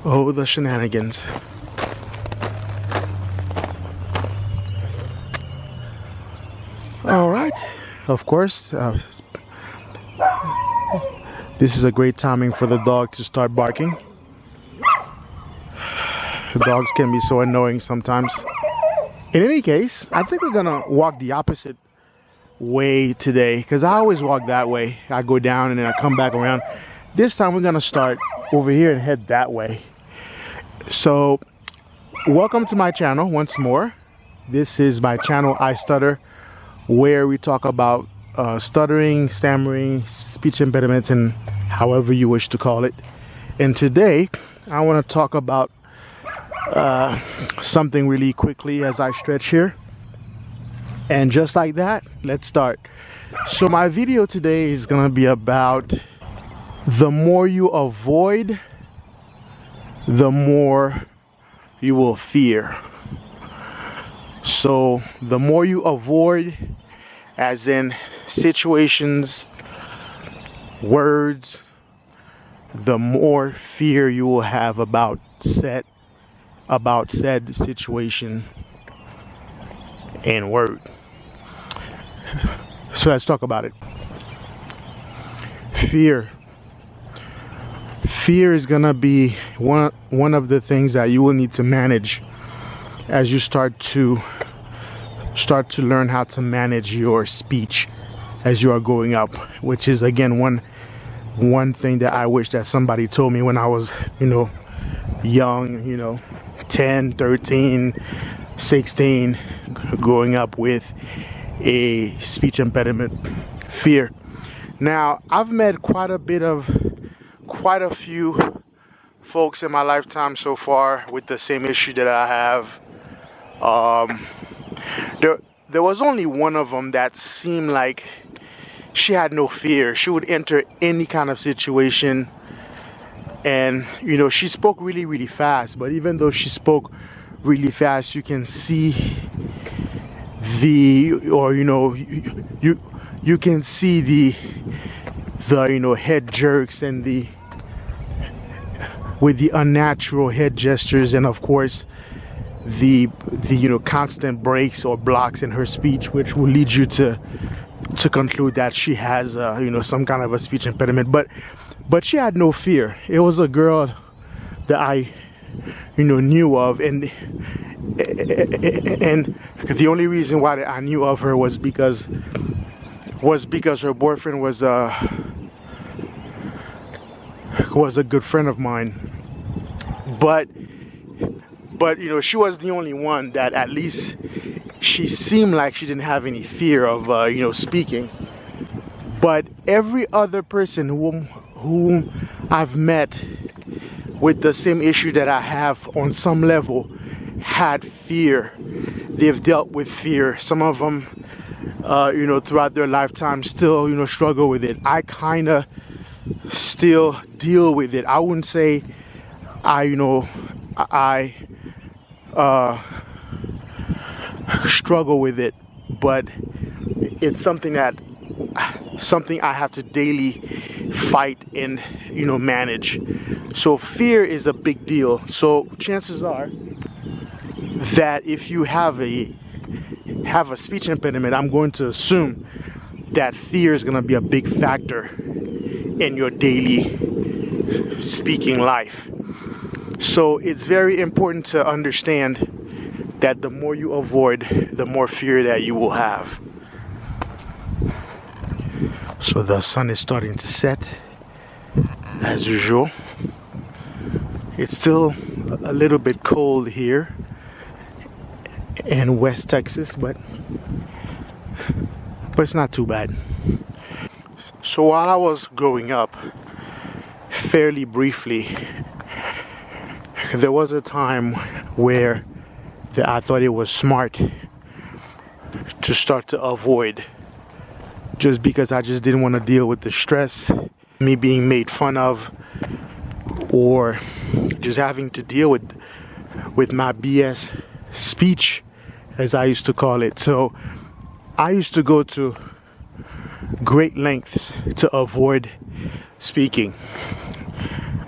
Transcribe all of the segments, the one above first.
Oh, the shenanigans. All right, of course, this is a great timing for the dog to start barking. The dogs can be so annoying sometimes. In any case, I think we're gonna walk the opposite way today, because I always walk that way. I go down and then I come back around. This time we're gonna start over here and head that way. So welcome to my channel once more. This is my channel, I Stutter, where we talk about stuttering, stammering, speech impediments, and however you wish to call it. And today I want to talk about something really quickly as I stretch here. And just like that, let's start. So my video today is gonna be about the more you avoid, the more you will fear. So the more you avoid, as in situations, words, the more fear you will have about said situation and word. So let's talk about it. Fear is gonna be one of the things that you will need to manage as you start to learn how to manage your speech as you are growing up, which is again one thing that I wish that somebody told me when I was, young, 10, 13, 16, growing up with a speech impediment. Fear. Now, I've met quite a few folks in my lifetime so far with the same issue that I have. There was only one of them that seemed like she had no fear. She would enter any kind of situation, and she spoke really, really fast. But even though she spoke really fast, you can see you can see the head jerks and with the unnatural head gestures, and of course the constant breaks or blocks in her speech, which will lead you to conclude that she has some kind of a speech impediment. But she had no fear. It was a girl that I knew of, and the only reason why I knew of her was because her boyfriend was a good friend of mine. But she was the only one that at least she seemed like she didn't have any fear of speaking. But every other person whom I've met with the same issue that I have on some level had fear. They've dealt with fear. Some of them throughout their lifetime still struggle with it. I kind of still deal with it. I wouldn't say I struggle with it, but it's something I have to daily fight and manage. So fear is a big deal. So chances are that if you have a speech impediment, I'm going to assume that fear is going to be a big factor in your daily speaking life. So it's very important to understand that the more you avoid, the more fear that you will have. So the sun is starting to set, as usual. It's still a little bit cold here in West Texas, but it's not too bad. So while I was growing up, fairly briefly, there was a time where I thought it was smart to start to avoid, just because I just didn't want to deal with the stress, me being made fun of, or just having to deal with my BS speech, as I used to call it. So I used to go to great lengths to avoid speaking.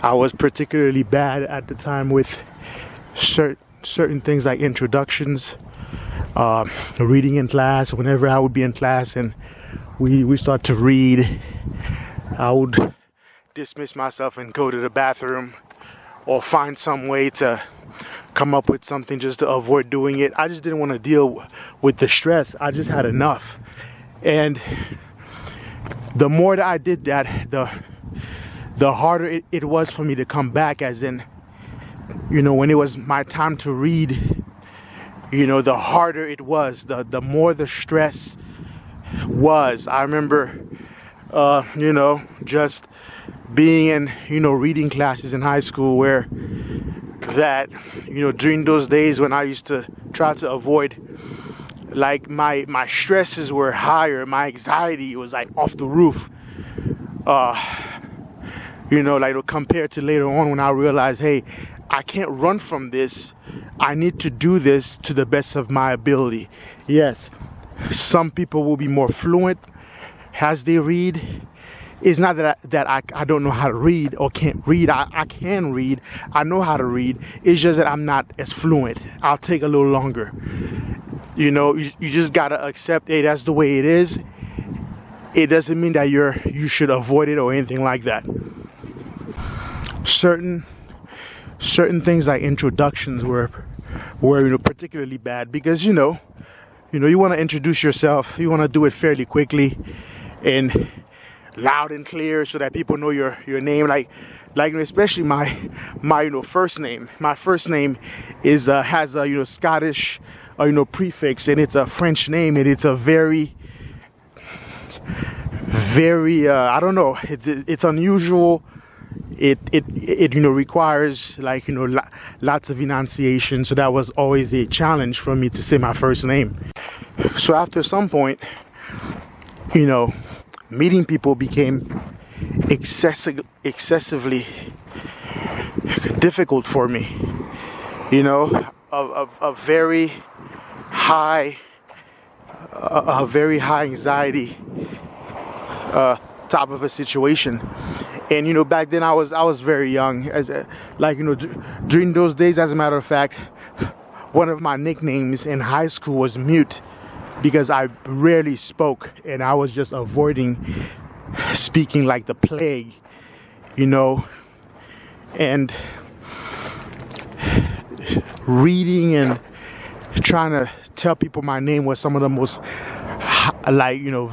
I was particularly bad at the time with certain things like introductions, reading in class. Whenever I would be in class and we start to read, I would dismiss myself and go to the bathroom or find some way to come up with something just to avoid doing it. I just didn't want to deal with the stress. I just had enough. And the more that I did that, the harder it was for me to come back, as in, you know, when it was my time to read, you know, the harder it was, the more the stress was. I remember, you know, just being in, you know, reading classes in high school where that, you know, during those days when I used to try to avoid, like, my stresses were higher, my anxiety was like off the roof, you know, like compared to later on when I realized, hey, I can't run from this. I need to do this to the best of my ability. Yes, some people will be more fluent as they read. It's not that I don't know how to read or can't read. I can read. I know how to read. It's just that I'm not as fluent. I'll take a little longer. You know, you just gotta accept, hey, that's the way it is. It doesn't mean that you should avoid it or anything like that. Certain things like introductions were you know, particularly bad because you know you want to introduce yourself. You want to do it fairly quickly and loud and clear so that people know your name. Like especially my you know, first name. My first name is has a, you know, Scottish you know, prefix, and it's a French name, and it's a very I don't know, it's unusual. It you know, requires, like, you know, lots of enunciation, so that was always a challenge for me to say my first name. So after some point, you know, meeting people became excessively difficult for me. You know, a very high anxiety type of a situation. And you know, back then I was very young, like, you know, during those days, as a matter of fact, one of my nicknames in high school was Mute, because I rarely spoke and I was just avoiding speaking like the plague, you know. And reading and trying to tell people my name was some of the most, like, you know,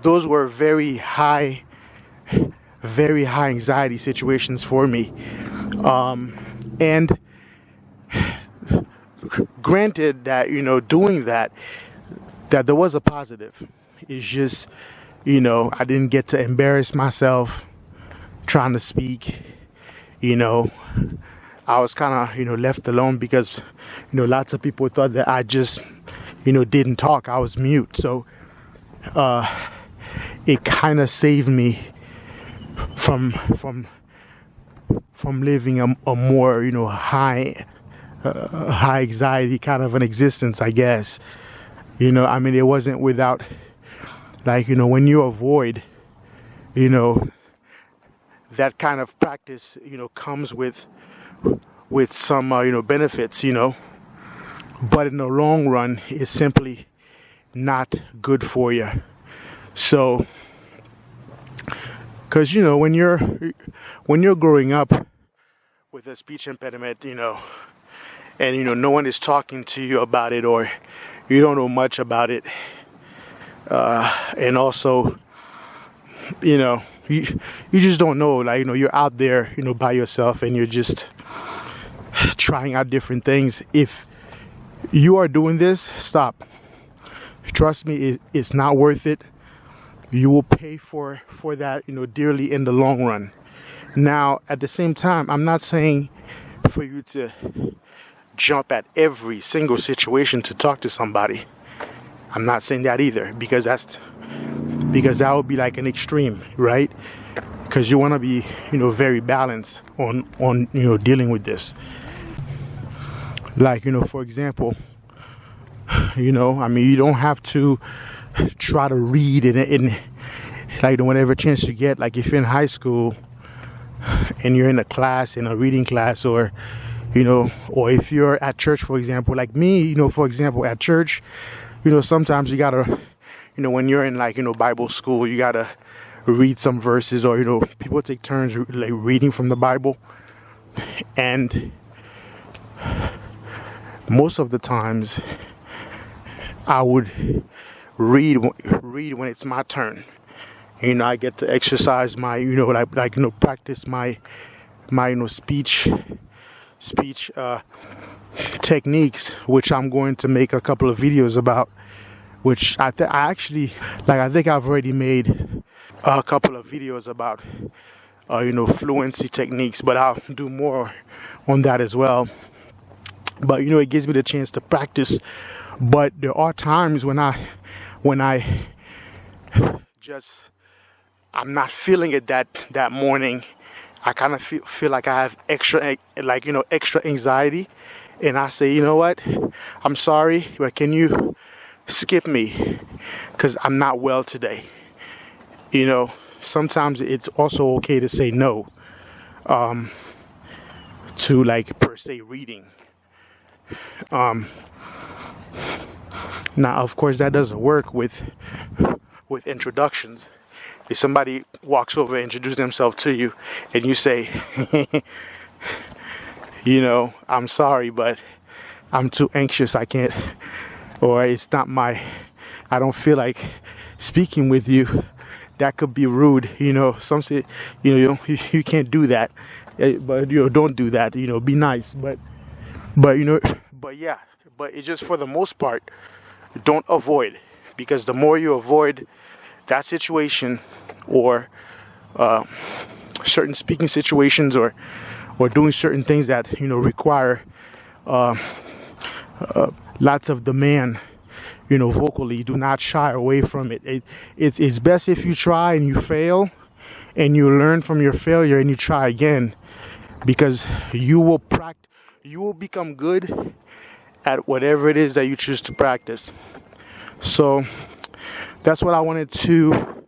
those were very high anxiety situations for me. And granted that, you know, doing that there was a positive. It's just, you know, I didn't get to embarrass myself trying to speak. You know, I was kind of, you know, left alone because, you know, lots of people thought that I just, you know, didn't talk. I was mute. So it kind of saved me from living a more, you know, high anxiety kind of an existence, I guess. You know, I mean, it wasn't without, like, you know, when you avoid, you know, that kind of practice, you know, comes with some, you know, benefits, you know, but in the long run, it's simply not good for you. So, because, you know, when you're growing up with a speech impediment, you know, and, you know, no one is talking to you about it, or you don't know much about it, and also, you know, you just don't know, like, you know, you're out there, you know, by yourself, and you're just trying out different things. If you are doing this, stop. Trust me, it's not worth it. You will pay for that, you know, dearly in the long run. Now, at the same time, I'm not saying for you to jump at every single situation to talk to somebody. I'm not saying that either, because that would be like an extreme, right? Because you want to be, you know, very balanced on you know, dealing with this. Like, you know, for example, you know, I mean, you don't have to try to read in like, whenever chance you get. Like, if you're in high school, and you're in a class, in a reading class, or or if you're at church, for example, like me, for example, at church, sometimes you gotta, when you're in like, Bible school, you gotta read some verses, or, people take turns like reading from the Bible. And most of the times I would read when it's my turn. I get to exercise my, practice my speech techniques, which I'm going to make a couple of videos about, which I think I've already made a couple of videos about, fluency techniques, but I'll do more on that as well. But, it gives me the chance to practice. But there are times when I just, I'm not feeling it that morning. I kind of feel like I have extra anxiety, and I say, you know what, I'm sorry, but can you skip me, because I'm not well today. Sometimes it's also okay to say no to like per se reading. Now, of course, that doesn't work with introductions. If somebody walks over and introduces themselves to you, and you say, I'm sorry, but I'm too anxious, I can't, or it's not I don't feel like speaking with you, that could be rude. Some say, you can't do that, but don't do that. Be nice, but it's just, for the most part, don't avoid, because the more you avoid that situation, or certain speaking situations, or doing certain things that require lots of demand, vocally, do not shy away from it. It's best if you try and you fail, and you learn from your failure and you try again, because you will become good at whatever it is that you choose to practice. So that's what I wanted to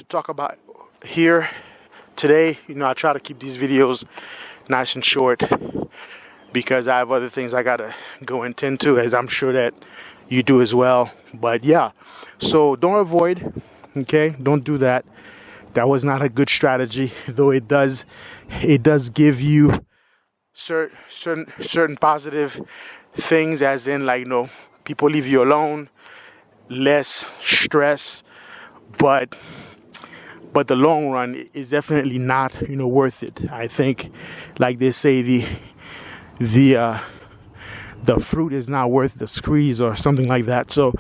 talk about here today. I try to keep these videos nice and short, because I have other things I gotta go and tend to, as I'm sure that you do as well. But yeah, so don't avoid, okay? Don't do that. That was not a good strategy, though it does give you certain positive things, as in, like, people leave you alone, less stress, but the long run is definitely not worth it. I think, like they say, the fruit is not worth the squeeze, or something like that. So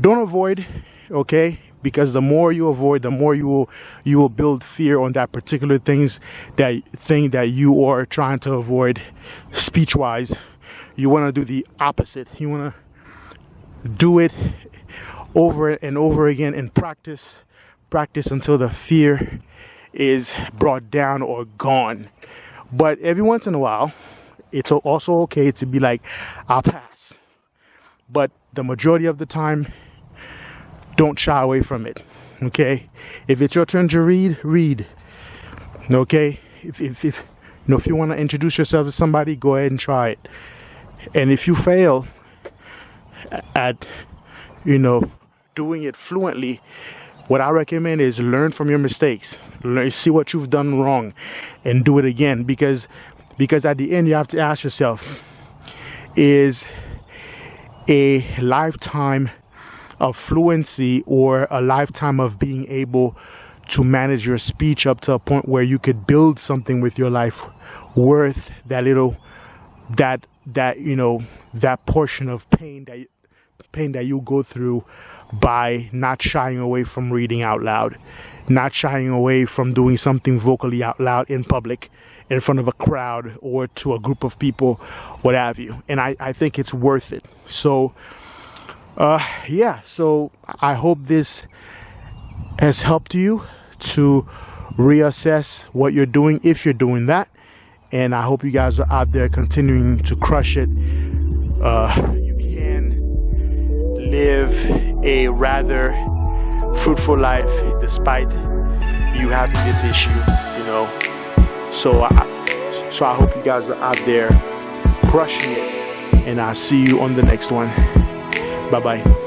don't avoid, okay? Because the more you avoid, the more you will build fear on that particular thing that you are trying to avoid, speech wise. You want to do the opposite. You want to do it over and over again, and practice until the fear is brought down or gone. But every once in a while, it's also okay to be like, I'll pass. But the majority of the time, don't shy away from it. Okay? If it's your turn to read. Okay? If you want to introduce yourself to somebody, go ahead and try it. And if you fail at doing it fluently, what I recommend is learn from your mistakes. See what you've done wrong, and do it again. Because at the end, you have to ask yourself, is a lifetime of fluency, or a lifetime of being able to manage your speech up to a point where you could build something with your life, worth that that portion of pain that you go through by not shying away from reading out loud, not shying away from doing something vocally out loud in public, in front of a crowd, or to a group of people, what have you. And I think it's worth it. So so I hope this has helped you to reassess what you're doing, if you're doing that. And I hope you guys are out there continuing to crush it. You can live a rather fruitful life despite you having this issue. So I hope you guys are out there crushing it, and I'll see you on the next one. Bye bye.